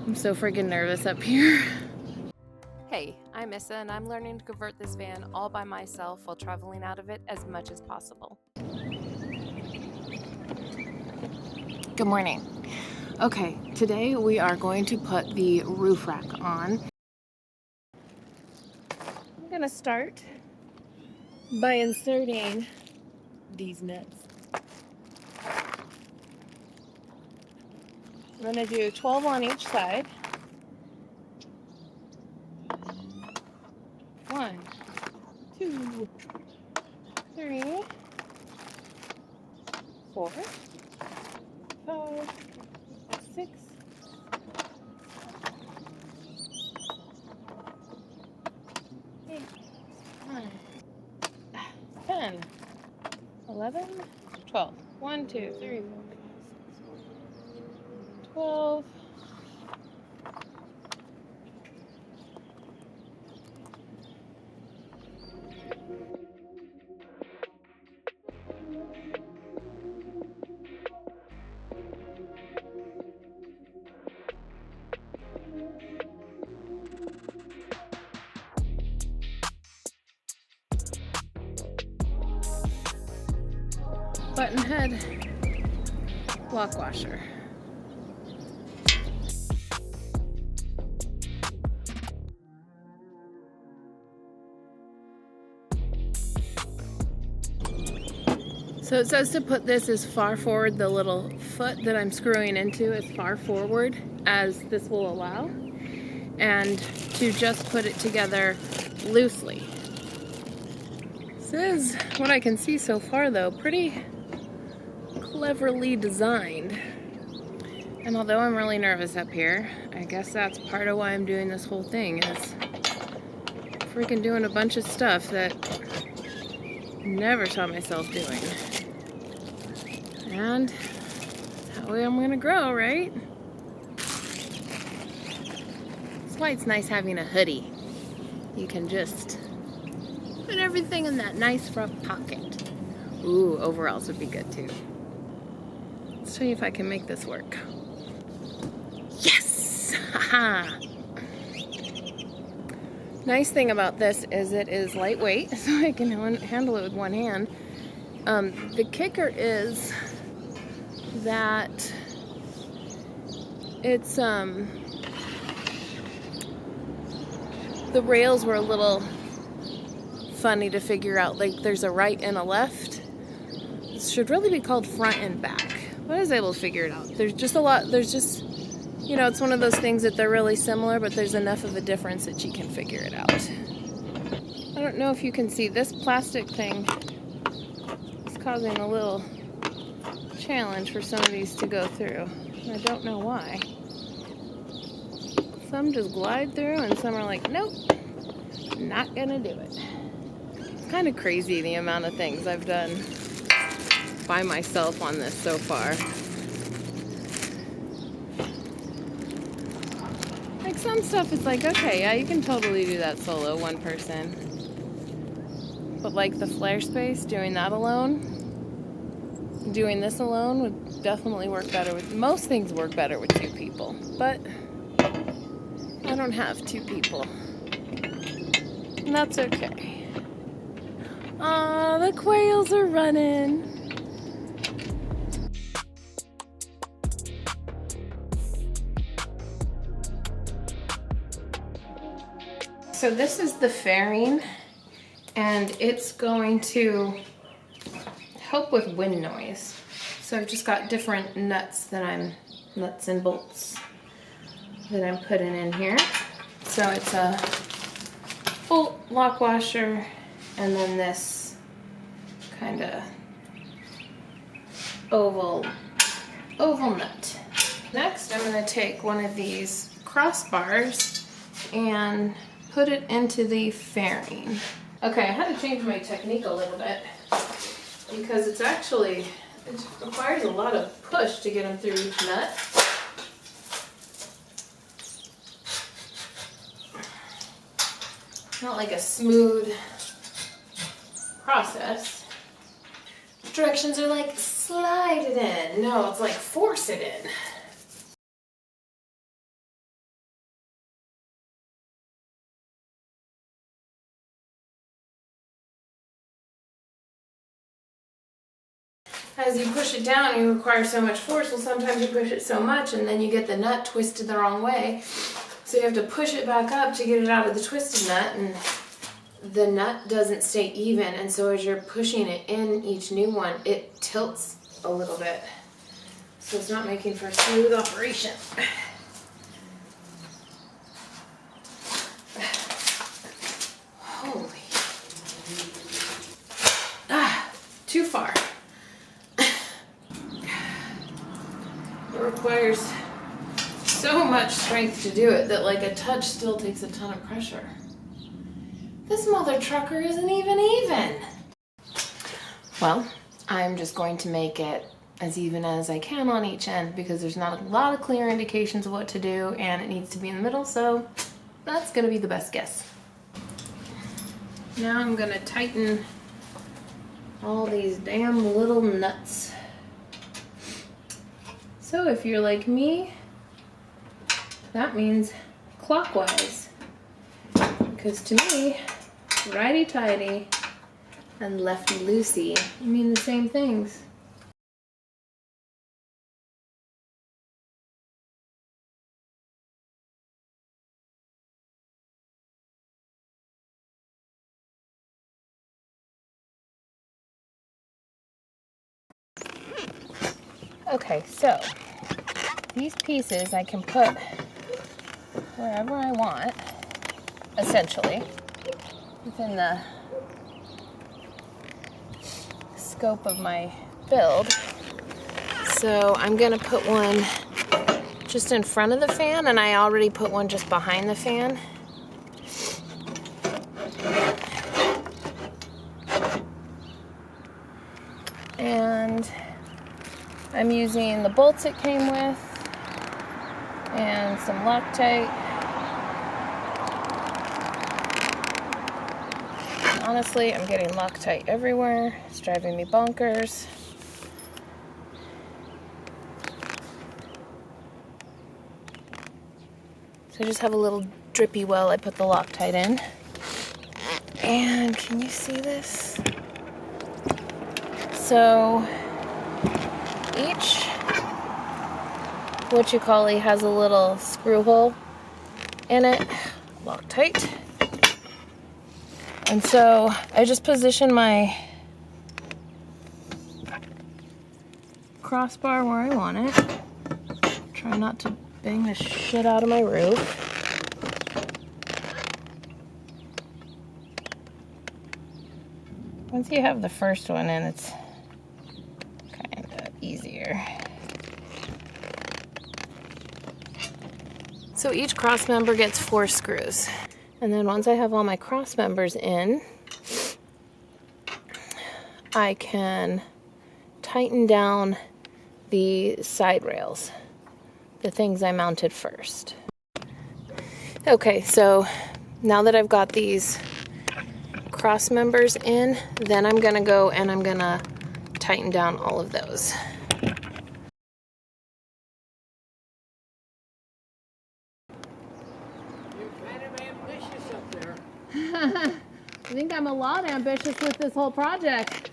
I'm so freaking nervous up here. Hey, I'm Issa and I'm learning to convert this van all by myself while traveling out of it as much as possible. Good morning. Okay, today we are going to put the roof rack on. I'm gonna start by inserting these nuts. I'm gonna do 12 on each side. 1, 2, 3, 4, 5, 6, 8, 9, 10, 11, 12. 1, 2, 3, 4, 12. Button head block washer. So it says to put this as far forward, the little foot that I'm screwing into as far forward as this will allow, and to just put it together loosely. This is, what I can see so far though, pretty cleverly designed. And although I'm really nervous up here, I guess that's part of why I'm doing this whole thing, is freaking doing a bunch of stuff that I never saw myself doing. And that's how I'm gonna grow, right? That's why it's nice having a hoodie. You can just put everything in that nice front pocket. Ooh, overalls would be good too. Let's show you if I can make this work. Yes! Haha! Nice thing about this is it is lightweight, so I can handle it with one hand. The kicker is that it's the rails were a little funny to figure out. Like, there's a right and a left. This should really be called front and back, but I was able to figure it out. There's just a lot, you know, it's one of those things that they're really similar, but there's enough of a difference that you can figure it out. I don't know if you can see, this plastic thing is causing a little challenge for some of these to go through. I don't know why. Some just glide through and some are like, nope, not gonna do it. It's kind of crazy the amount of things I've done by myself on this so far. Like, some stuff it's like, okay, yeah, you can totally do that solo, one person. But like the flare space, doing that alone, doing this alone would definitely work better with, most things work better with two people, but I don't have two people, and that's okay. Aw, the quails are running. So this is the fairing, and it's going to help with wind noise. So I've just got different nuts and bolts that I'm putting in here. So it's a bolt lock washer, and then this kind of oval nut. Next, I'm going to take one of these crossbars and put it into the fairing. Okay, I had to change my technique a little bit because it requires a lot of push to get them through each nut. Not like a smooth process. Directions are like, slide it in. No, it's like, force it in. as you push it down, you require so much force. Well, sometimes you push it so much and then you get the nut twisted the wrong way. So you have to push it back up to get it out of the twisted nut, and the nut doesn't stay even. And so as you're pushing it in each new one, it tilts a little bit. So it's not making for a smooth operation. Holy. Too far. It requires so much strength to do it that like a touch still takes a ton of pressure. This mother trucker isn't even. Well, I'm just going to make it as even as I can on each end because there's not a lot of clear indications of what to do and it needs to be in the middle, so that's gonna be the best guess. Now I'm gonna tighten all these damn little nuts. So if you're like me, that means clockwise. Because to me, righty-tighty and lefty-loosey mean the same things. Okay, so these pieces I can put wherever I want, essentially, within the scope of my build. So I'm gonna put one just in front of the fan, and I already put one just behind the fan. And I'm using the bolts it came with and some Loctite. Honestly, I'm getting Loctite everywhere. It's driving me bonkers. So I just have a little drippy well I put the Loctite in. And can you see this? So each has a little screw hole in it, Loctite. And so I just position my crossbar where I want it. Try not to bang the shit out of my roof. Once you have the first one in, it's kind of easier. So each cross member gets 4 screws. And then once I have all my cross members in, I can tighten down the side rails, the things I mounted first. Okay, so now that I've got these cross members in, then I'm gonna go and I'm gonna tighten down all of those. I think I'm a lot ambitious with this whole project.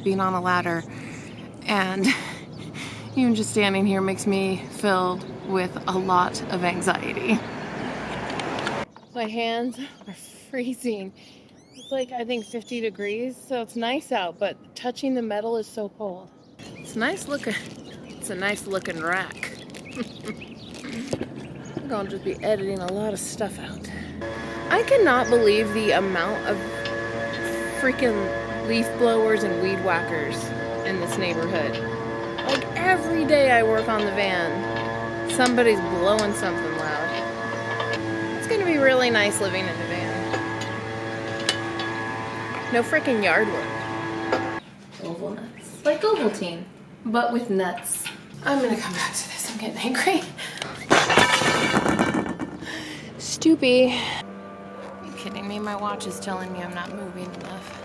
Being on a ladder and even just standing here makes me filled with a lot of anxiety. My hands are freezing. It's like I think 50 degrees, so it's nice out, but touching the metal is so cold. It's nice looking. It's a nice looking rack. I'm gonna just be editing a lot of stuff out. I cannot believe the amount of freaking leaf blowers and weed whackers in this neighborhood. Like every day I work on the van, somebody's blowing something loud. It's gonna be really nice living in a van. No freaking yard work. Oval nuts. Like Ovaltine, but with nuts. I'm gonna come back to this. I'm getting angry. Stoopy. Are you kidding me? My watch is telling me I'm not moving enough.